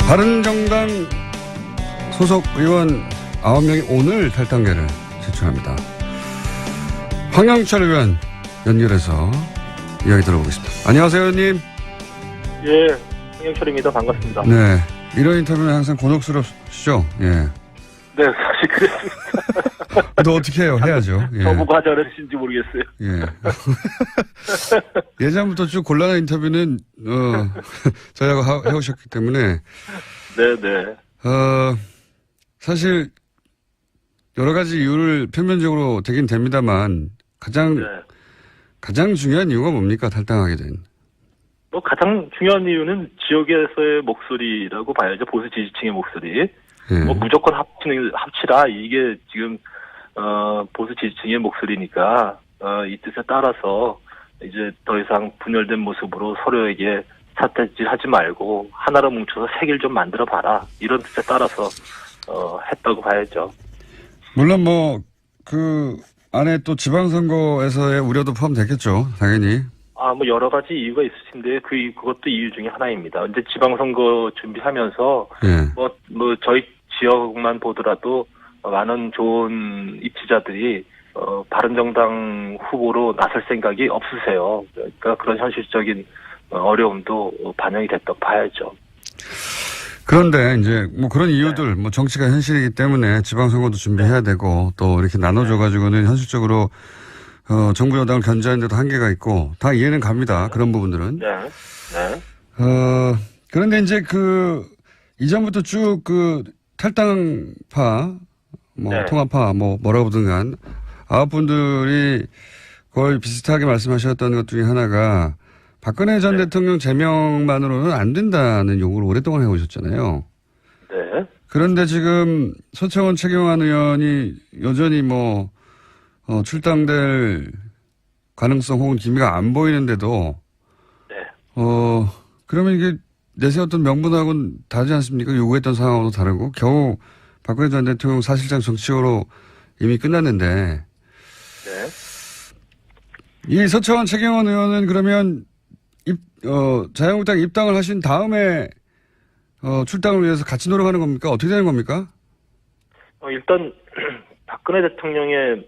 바른정당 소속 의원 9명이 오늘 탈당계를 제출합니다. 황영철 의원 연결해서 이야기 들어보겠습니다. 안녕하세요, 의원님. 예, 황영철입니다. 반갑습니다. 네, 이런 인터뷰는 항상 곤혹스럽시죠? 예. 네, 사실 그랬습니다. 또 어떻게 해요? 해야죠. 예. 저보고 하자는지 모르겠어요. 예. 예전부터 쭉 곤란한 인터뷰는 저희하고 해오셨기 때문에 네네. 사실 여러 가지 이유를 표면적으로 되긴 됩니다만 가장 중요한 이유가 뭡니까? 탈당하게 된. 뭐 가장 중요한 이유는 지역에서의 목소리라고 봐야죠. 보수 지지층의 목소리. 예. 뭐 무조건 합치라 이게 지금 보수 지지층의 목소리니까 이 뜻에 따라서 이제 더 이상 분열된 모습으로 서로에게 삿대질하지 말고 하나로 뭉쳐서 색을 좀 만들어 봐라 이런 뜻에 따라서 했다고 봐야죠. 물론 뭐 그 안에 또 지방선거에서의 우려도 포함되겠죠, 당연히. 뭐 여러 가지 이유가 있으신데 그것도 이유 중에 하나입니다. 이제 지방선거 준비하면서 예. 뭐 저희 지역만 보더라도 많은 좋은 입지자들이 바른정당 후보로 나설 생각이 없으세요. 그러니까 그런 현실적인 어려움도 반영이 됐다고 봐야죠. 그런데 이제 뭐 그런 이유들, 뭐 정치가 현실이기 때문에 지방선거도 준비해야 되고 또 이렇게 나눠줘가지고는 현실적으로 정부 여당을 견제하는 데도 한계가 있고 다 이해는 갑니다. 그런 부분들은. 네. 네. 그런데 이제 이전부터 쭉 탈당파, 네. 통합파, 뭐라고 보든 간 9분들이 거의 비슷하게 말씀하셨던 것 중에 하나가 박근혜 전 대통령 제명만으로는 안 된다는 요구를 오랫동안 해오셨잖아요. 네. 그런데 지금 서청원 최경환 의원이 여전히 출당될 가능성 혹은 기미가 안 보이는데도, 네. 그러면 이게 내세웠던 명분하고는 다르지 않습니까? 요구했던 상황하고도 다르고, 겨우 박근혜 전 대통령 사실상 정치적으로 이미 끝났는데, 네. 이 서청원 최경환 의원은 그러면 자유한국당 입당을 하신 다음에 출당을 위해서 같이 노력하는 겁니까? 어떻게 되는 겁니까? 일단 박근혜 대통령의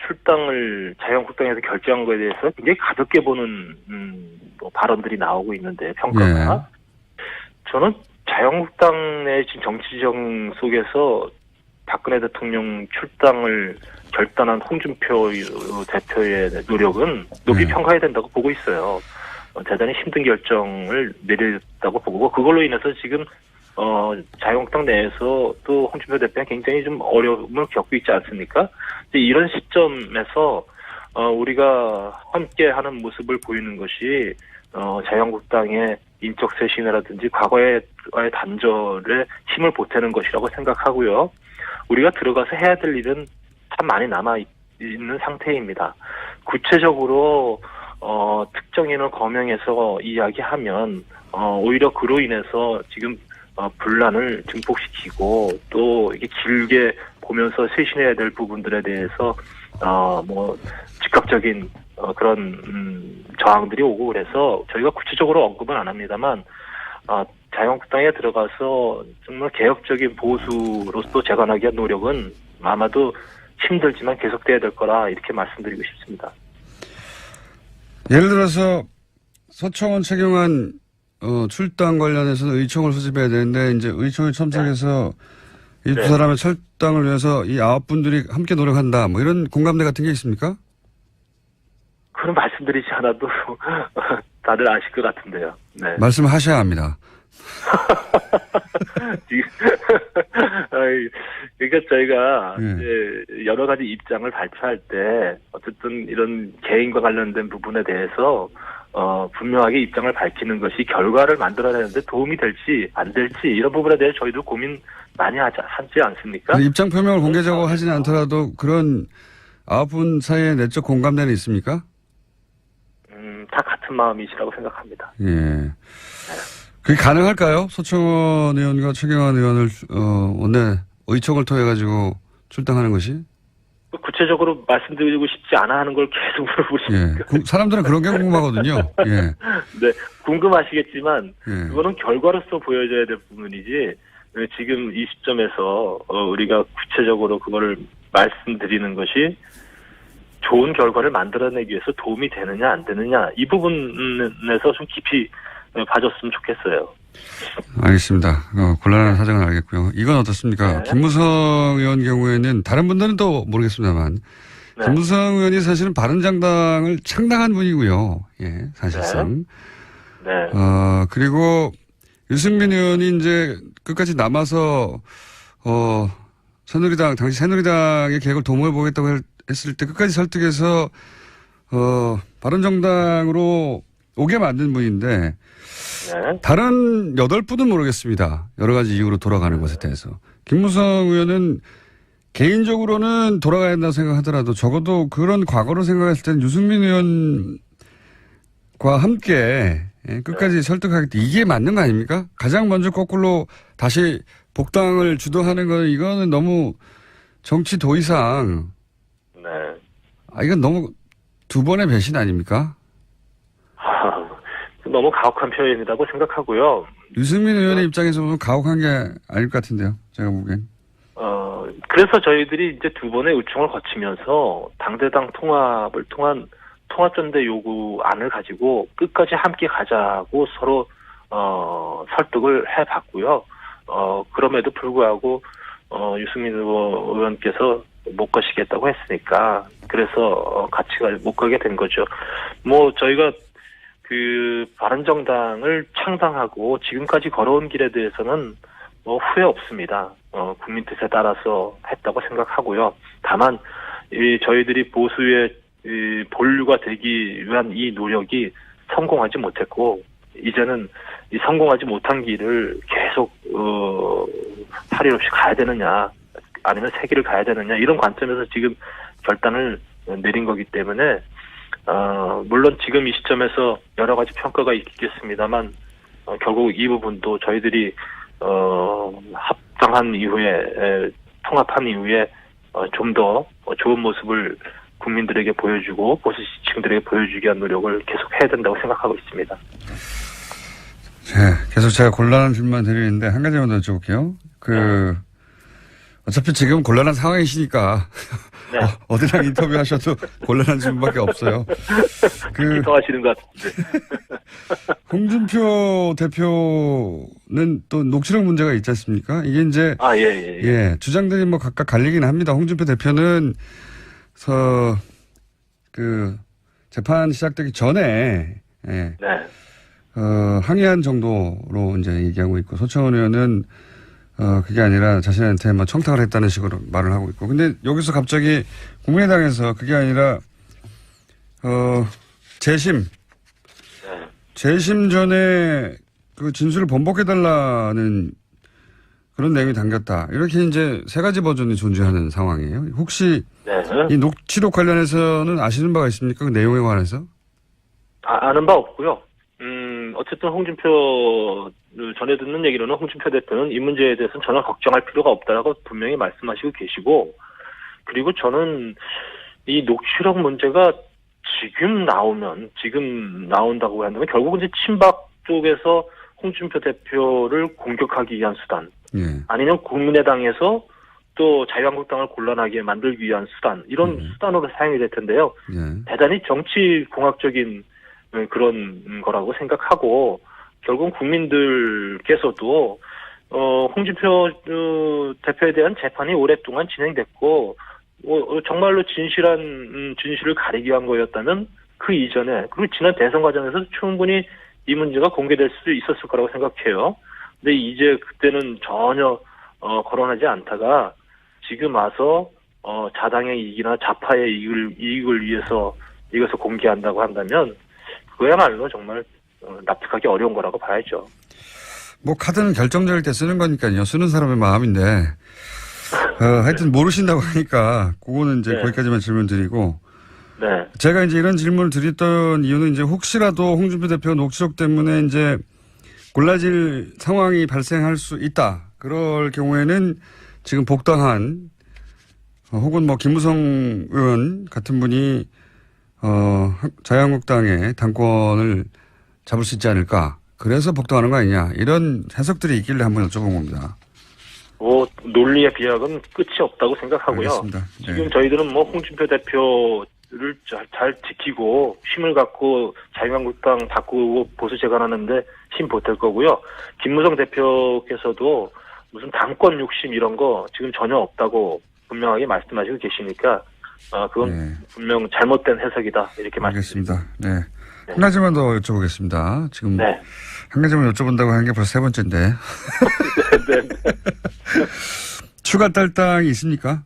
출당을 자유한국당에서 결정한 것에 대해서 굉장히 가볍게 보는 발언들이 나오고 있는데 평가가. 네. 저는 자유한국당 내 지금 정치정 속에서 박근혜 대통령 출당을 결단한 홍준표 대표의 노력은 높이 평가해야 된다고 보고 있어요. 대단히 힘든 결정을 내렸다고 보고 그걸로 인해서 지금 자유한국당 내에서 또 홍준표 대표가 굉장히 좀 어려움을 겪고 있지 않습니까? 이런 시점에서 우리가 함께하는 모습을 보이는 것이 자유한국당의 인적 쇄신이라든지 과거의 단절에 힘을 보태는 것이라고 생각하고요. 우리가 들어가서 해야 될 일은 참 많이 남아 있는 상태입니다. 구체적으로 특정인을 거명해서 이야기하면 오히려 그로 인해서 지금 분란을 증폭시키고 또 이게 길게 보면서 쇄신해야 될 부분들에 대해서 즉각적인 그런 저항들이 오고 그래서 저희가 구체적으로 언급은 안 합니다만 자유한국당에 들어가서 정말 개혁적인 보수로서 재건하기 위한 노력은 아마도 힘들지만 계속돼야 될 거라 이렇게 말씀드리고 싶습니다. 예를 들어서 서청원 최경환 출당 관련해서는 의총을 소집해야 되는데 이제 의총에 참석해서 이 두 사람의 철당을 위해서 이 9분들이 함께 노력한다 뭐 이런 공감대 같은 게 있습니까? 그런 말씀드리지 않아도 다들 아실 것 같은데요. 네. 말씀하셔야 합니다. 그러니까 저희가 이제 여러 가지 입장을 발표할 때 어쨌든 이런 개인과 관련된 부분에 대해서 분명하게 입장을 밝히는 것이 결과를 만들어내는데 도움이 될지 안 될지 이런 부분에 대해 저희도 고민 많이 하지 않습니까? 입장 표명을 공개적으로 하지는 않더라도 그런 9분 사이에 내적 공감대는 있습니까? 다 같은 마음이시라고 생각합니다. 예. 그게 가능할까요? 서청원 의원과 최경환 의원을 원내 의총을 통해 가지고 출당하는 것이? 구체적으로 말씀드리고 싶지 않아 하는 걸 계속 물어보시니까. 예. 사람들은 그런 게 궁금하거든요. 예. 네. 궁금하시겠지만 예. 그거는 결과로서 보여져야 될 부분이지 지금 이 시점에서 우리가 구체적으로 그거를 말씀드리는 것이 좋은 결과를 만들어내기 위해서 도움이 되느냐 안 되느냐 이 부분에서 좀 깊이 봐줬으면 좋겠어요. 알겠습니다. 곤란한 사정은 알겠고요. 이건 어떻습니까? 네. 김무성 의원 경우에는 다른 분들은 또 모르겠습니다만 네. 김무성 의원이 사실은 바른정당을 창당한 분이고요. 예, 사실상. 네. 그리고 유승민 의원이 이제 끝까지 남아서 당시 새누리당의 계획을 도모해 보겠다고 했을 때 끝까지 설득해서 바른정당으로 오게 만든 분인데 네. 다른 8분은 모르겠습니다. 여러 가지 이유로 돌아가는 것에 대해서. 김무성 의원은 개인적으로는 돌아가야 한다고 생각하더라도 적어도 그런 과거로 생각했을 때는 유승민 의원과 함께 끝까지 설득하겠다. 이게 맞는 거 아닙니까? 가장 먼저 거꾸로 다시 복당을 주도하는 건 이거는 너무 정치 도의상 네. 이건 너무 두 번의 배신 아닙니까? 너무 가혹한 표현이라고 생각하고요. 유승민 의원의 입장에서 보면 가혹한 게 아닐 것 같은데요. 제가 보기엔. 그래서 저희들이 이제 두 번의 의총을 거치면서 당대당 통합을 통한 통합전대 요구안을 가지고 끝까지 함께 가자고 서로 설득을 해봤고요. 그럼에도 불구하고 유승민 의원께서 못 가시겠다고 했으니까 그래서 같이 못 가게 된 거죠. 저희가 그 바른정당을 창당하고 지금까지 걸어온 길에 대해서는 후회 없습니다. 국민 뜻에 따라서 했다고 생각하고요. 다만 저희들이 보수의 본류가 되기 위한 이 노력이 성공하지 못했고 이제는 이 성공하지 못한 길을 계속 탈일 없이 가야 되느냐 아니면 새 길을 가야 되느냐 이런 관점에서 지금 결단을 내린 거기 때문에 물론 지금 이 시점에서 여러 가지 평가가 있겠습니다만 결국 이 부분도 저희들이 합당한 이후에 통합한 이후에 좀 더 좋은 모습을 국민들에게 보여주고 보수 지층들에게 보여주기 위한 노력을 계속 해야 된다고 생각하고 있습니다. 네, 계속 제가 곤란한 질문만 드리는데 한 가지만 더 여쭤볼게요. 어차피 지금 곤란한 상황이시니까 네. 어디랑 인터뷰하셔도 곤란한 질문밖에 없어요. 기뻐하시는 것 같은데. 홍준표 대표는 또 녹취록 문제가 있지 않습니까? 이게 이제 예, 주장들이 각각 갈리긴 합니다. 홍준표 대표는 재판 시작되기 전에 네. 항의한 정도로 이제 얘기하고 있고 소청원 의원은 그게 아니라 자신한테 청탁을 했다는 식으로 말을 하고 있고. 근데 여기서 갑자기 국민의당에서 그게 아니라, 재심 전에 그 진술을 번복해달라는 그런 내용이 담겼다. 이렇게 이제 세 가지 버전이 존재하는 상황이에요. 혹시 이 녹취록 관련해서는 아시는 바가 있습니까? 그 내용에 관해서? 아는 바 없고요. 어쨌든 홍준표 전에 듣는 얘기로는 홍준표 대표는 이 문제에 대해서는 전혀 걱정할 필요가 없다라고 분명히 말씀하시고 계시고 그리고 저는 이 녹취록 문제가 지금 나온다고 한다면 결국은 이제 친박 쪽에서 홍준표 대표를 공격하기 위한 수단 아니면 국민의당에서 또 자유한국당을 곤란하게 만들기 위한 수단 이런 수단으로 사용이 될 텐데요. 대단히 정치공학적인 그런 거라고 생각하고 결국 국민들께서도 홍준표 대표에 대한 재판이 오랫동안 진행됐고 정말로 진실을 가리기 위한 거였다면 그 이전에 그리고 지난 대선 과정에서 충분히 이 문제가 공개될 수도 있었을 거라고 생각해요. 근데 이제 그때는 전혀 거론하지 않다가 지금 와서 자당의 이익이나 좌파의 이익을 위해서 이것을 공개한다고 한다면 그야말로 정말 납득하기 어려운 거라고 봐야죠. 카드는 결정적일 때 쓰는 거니까요. 쓰는 사람의 마음인데 하여튼 모르신다고 하니까 그거는 이제 거기까지만 질문 드리고 제가 이제 이런 질문을 드렸던 이유는 이제 혹시라도 홍준표 대표 녹취록 때문에 이제 골라질 상황이 발생할 수 있다. 그럴 경우에는 지금 복당한 혹은 김무성 의원 같은 분이 자유한국당의 당권을 잡을 수 있지 않을까. 그래서 복당하는 거 아니냐. 이런 해석들이 있길래 한번 여쭤본 겁니다. 논리의 비약은 끝이 없다고 생각하고요. 알겠습니다. 네. 지금 저희들은 뭐 홍준표 대표를 잘 지키고 힘을 갖고 자유한국당 바꾸고 보수 재건하는데 힘 보탤 거고요. 김무성 대표께서도 무슨 당권 욕심 이런 거 지금 전혀 없다고 분명하게 말씀하시고 계시니까 그건 네. 분명 잘못된 해석이다 이렇게 말씀드립니다. 알겠습니다. 네. 한 가지만 더 여쭤보겠습니다. 지금 네. 한 가지만 여쭤본다고 한 게 벌써 세 번째인데. 네. 추가 탈당이 있습니까?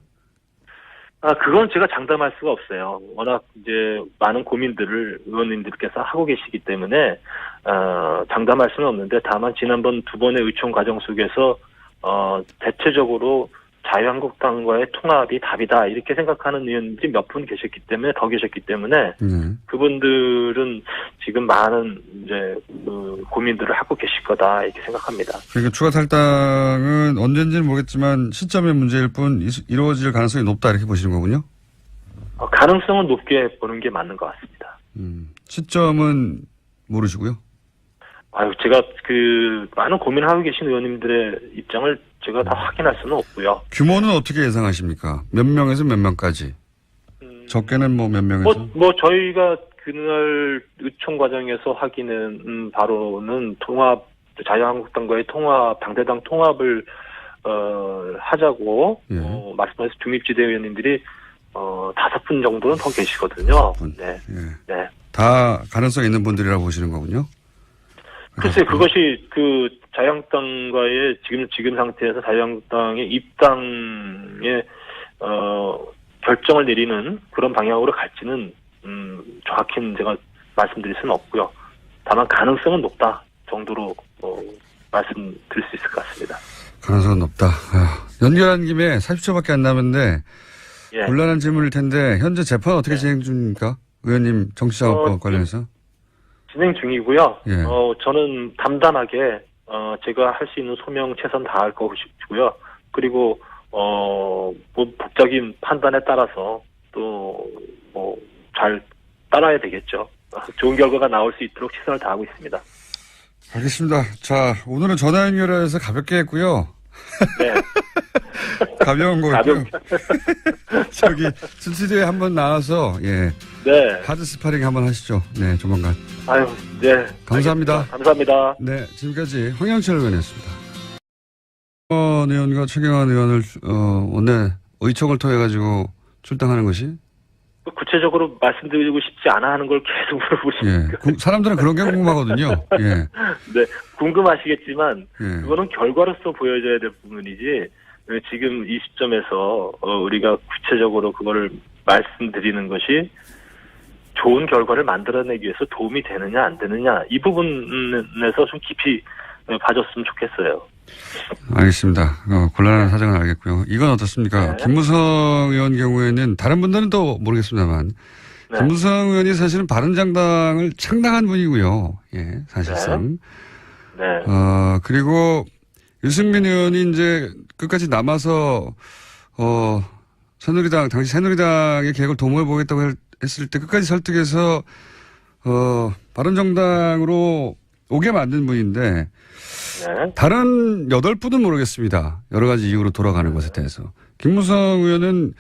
그건 제가 장담할 수가 없어요. 워낙 이제 많은 고민들을 의원님들께서 하고 계시기 때문에 장담할 수는 없는데 다만 지난번 두 번의 의총 과정 속에서 대체적으로 자유한국당과의 통합이 답이다 이렇게 생각하는 의원들이 몇 분 계셨기 때문에 그분들은 지금 많은 이제 고민들을 하고 계실 거다 이렇게 생각합니다. 그러니까 추가 탈당은 언젠지는 모르겠지만 시점의 문제일 뿐 이루어질 가능성이 높다 이렇게 보시는 거군요. 가능성은 높게 보는 게 맞는 것 같습니다. 시점은 모르시고요. 제가 많은 고민을 하고 계신 의원님들의 입장을 제가 다 확인할 수는 없고요. 규모는 어떻게 예상하십니까? 몇 명에서 몇 명까지? 적게는 뭐 몇 명에서? 저희가 그날 의총 과정에서 확인은 바로는 자유한국당과의 당대당 통합을 하자고 예. 말씀하신 중립지대 의원님들이 5분 정도는 더 계시거든요. 5분. 네. 예. 네. 다 가능성 있는 분들이라고 보시는 거군요. 글쎄 그것이 자유한국당과의 지금 상태에서 자유한국당의 입당의 결정을 내리는 그런 방향으로 갈지는 정확히는 제가 말씀드릴 수는 없고요. 다만 가능성은 높다 정도로 말씀드릴 수 있을 것 같습니다. 가능성은 높다. 연결한 김에 40초밖에 안 남았는데 예. 곤란한 질문일 텐데 현재 재판 어떻게 진행 중입니까? 의원님 정치자금법 관련해서. 진행 중이고요. 예. 저는 담담하게 제가 할 수 있는 소명 최선 다할 것이고요. 그리고 법적인 판단에 따라서 또 잘 따라야 되겠죠. 좋은 결과가 나올 수 있도록 최선을 다하고 있습니다. 알겠습니다. 자, 오늘은 전화 연결해서 가볍게 했고요. 네. 가벼운 거였고요. 저기 스튜디오에 한번 나와서 네. 하드 스파링 한번 하시죠. 네, 조만간. 네. 감사합니다. 감사합니다. 네, 지금까지 황영철 의원이었습니다. 의원과 최경환 의원을 원내 의총을 통해 가지고 출당하는 것이 구체적으로 말씀드리고 싶지 않아 하는 걸 계속 물어보시니까. 사람들은 그런 게 궁금하거든요. 예. 네, 궁금하시겠지만 예. 그거는 결과로서 보여져야 될 부분이지 지금 이 시점에서 우리가 구체적으로 그거를 말씀드리는 것이 좋은 결과를 만들어내기 위해서 도움이 되느냐 안 되느냐 이 부분에서 좀 깊이 봐줬으면 좋겠어요. 알겠습니다. 곤란한 사정은 알겠고요. 이건 어떻습니까? 네. 김무성 의원 경우에는 다른 분들은 또 모르겠습니다만 네. 김무성 의원이 사실은 바른정당을 창당한 분이고요. 예, 사실상. 네. 그리고 유승민 의원이 이제 끝까지 남아서 당시 새누리당의 계획을 도모해 보겠다고 했을 때 끝까지 설득해서 바른정당으로 오게 만든 분인데 네. 다른 8분은 모르겠습니다. 여러 가지 이유로 돌아가는 것에 대해서. 김무성 의원은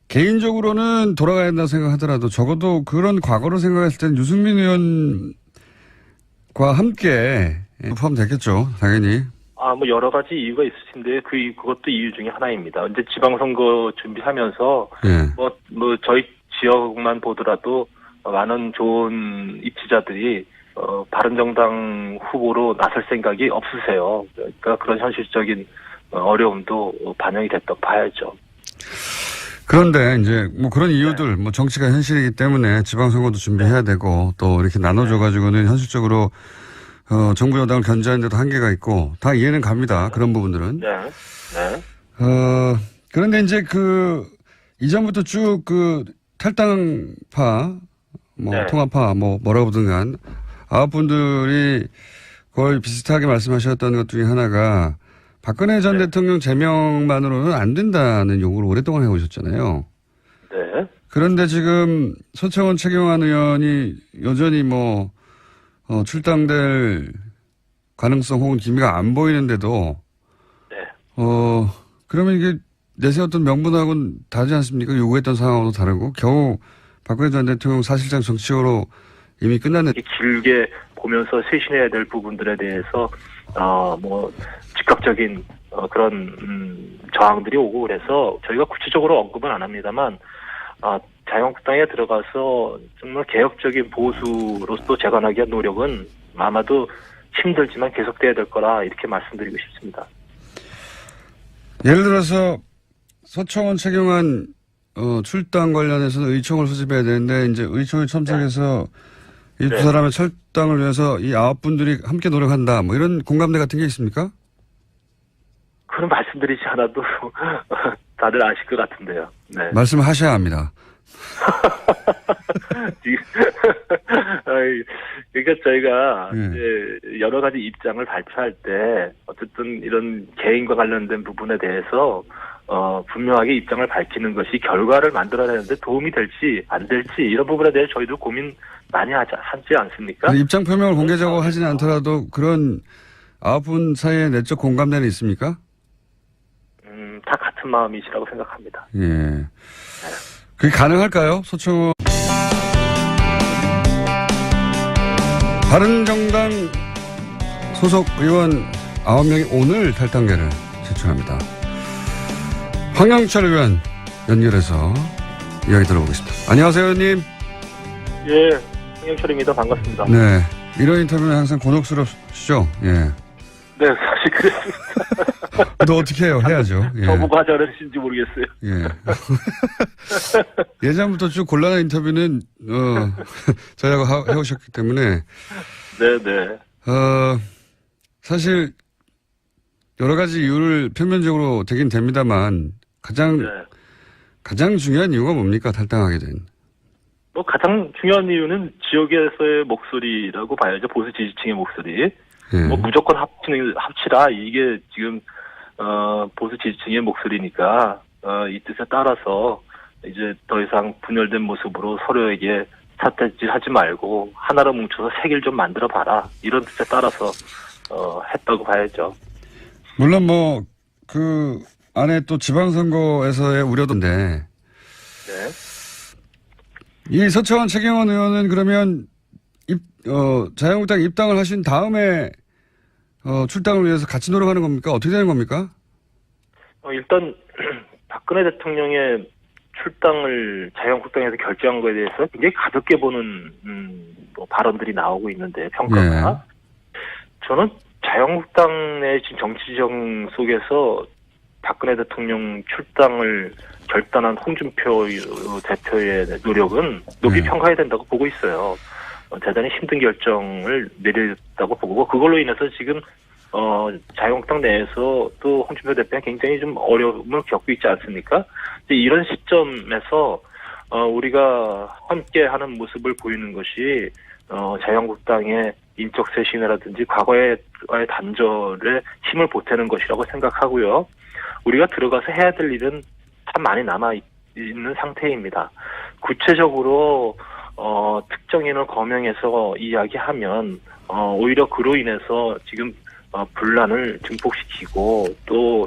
개인적으로는 돌아가야 한다고 생각하더라도 적어도 그런 과거를 생각했을 때는 유승민 의원과 함께 포함됐겠죠. 당연히. 여러 가지 이유가 있으신데 그것도 이유 중에 하나입니다. 이제 지방선거 준비하면서 예. 저희 지역만 보더라도 많은 좋은 입지자들이 바른정당 후보로 나설 생각이 없으세요. 그러니까 그런 현실적인 어려움도 반영이 됐다고 봐야죠. 그런데 이제 그런 이유들, 정치가 현실이기 때문에 지방선거도 준비해야 되고 또 이렇게 나눠줘가지고는 현실적으로 정부 여당을 견제하는 데도 한계가 있고 다 이해는 갑니다. 그런 부분들은. 네. 네. 그런데 이제 이전부터 쭉 탈당파, 네. 통합파, 뭐라고 보든 간 9분들이 거의 비슷하게 말씀하셨던 것 중에 하나가 박근혜 전 네. 대통령 제명만으로는 안 된다는 요구를 오랫동안 해오셨잖아요. 네. 그런데 지금 서청원 최경환 의원이 여전히 출당될 가능성 혹은 기미가 안 보이는데도 네. 그러면 이게 내세웠던 명분하고는 다르지 않습니까? 요구했던 상황하고도 다르고 겨우 박근혜 전 대통령 사실상 정치적으로 이미 끝났는. 길게 보면서 쇄신해야 될 부분들에 대해서 뭐 즉각적인 그런 저항들이 오고 그래서 저희가 구체적으로 언급은 안 합니다만 자유한국당에 들어가서 정말 개혁적인 보수로서 재건하기 위한 노력은 아마도 힘들지만 계속돼야 될 거라 이렇게 말씀드리고 싶습니다. 예를 들어서 서청원 최경환 출당 관련해서는 의총을 소집해야 되는데 이제 의총에 참석해서 이 두 네. 사람의 철당을 위해서 이 9분들이 함께 노력한다. 뭐 이런 공감대 같은 게 있습니까? 그런 말씀드리지 않아도 다들 아실 것 같은데요. 네. 말씀하셔야 합니다. 그러니까 저희가 예. 이제 여러 가지 입장을 발표할 때 어쨌든 이런 개인과 관련된 부분에 대해서 분명하게 입장을 밝히는 것이 결과를 만들어내는데 도움이 될지 안 될지 이런 부분에 대해 저희도 고민 많이 하지 않습니까? 입장 표명을 공개적으로 하지는 않더라도 그런 9분 사이에 내적 공감대는 있습니까? 다 같은 마음이시라고 생각합니다. 예. 그게 가능할까요? 서청원. 바른정당 소속 의원 9명이 오늘 탈당계를 제출합니다. 황영철 의원 연결해서 이야기 들어보겠습니다. 안녕하세요, 의원님. 예, 황영철입니다. 반갑습니다. 네. 이런 인터뷰는 항상 곤혹스럽시죠? 예. 네, 사실 그랬습니다. 너 어떻게 해요? 해야죠. 예. 저보고 하자는지 모르겠어요. 예. 예전부터 쭉 곤란한 인터뷰는, 저희하고 해오셨기 때문에. 네네. 사실, 여러 가지 이유를 표면적으로 되긴 됩니다만, 가장 중요한 이유가 뭡니까? 탈당하게 된. 뭐 가장 중요한 이유는 지역에서의 목소리라고 봐야죠. 보수 지지층의 목소리. 예. 뭐 무조건 합치라. 이게 지금, 보수 지지층의 목소리니까, 이 뜻에 따라서 이제 더 이상 분열된 모습으로 서로에게 삿대질 하지 말고 하나로 뭉쳐서 색을 좀 만들어 봐라. 이런 뜻에 따라서, 했다고 봐야죠. 물론 뭐, 그 안에 또 지방선거에서의 우려도인데, 네. 이 서청원 최경환 의원은 그러면 자유한국당 입당을 하신 다음에 출당을 위해서 같이 노력하는 겁니까? 어떻게 되는 겁니까? 일단 박근혜 대통령의 출당을 자유한국당에서 결정한 것에 대해서 굉장히 가볍게 보는 뭐 발언들이 나오고 있는데 평가가 저는 자유한국당 내 지금 정치정 속에서 박근혜 대통령 출당을 결단한 홍준표 대표의 노력은 높이 평가해야 된다고 보고 있어요. 대단히 힘든 결정을 내렸다고 보고 그걸로 인해서 지금 자유한국당 내에서 또 홍준표 대표가 굉장히 좀 어려움을 겪고 있지 않습니까? 이런 시점에서 우리가 함께하는 모습을 보이는 것이 자유한국당의 인적 쇄신이라든지 과거의 단절에 힘을 보태는 것이라고 생각하고요. 우리가 들어가서 해야 될 일은 참 많이 남아 있는 상태입니다. 구체적으로 특정인을 거명해서 이야기하면 오히려 그로 인해서 지금 분란을 증폭시키고 또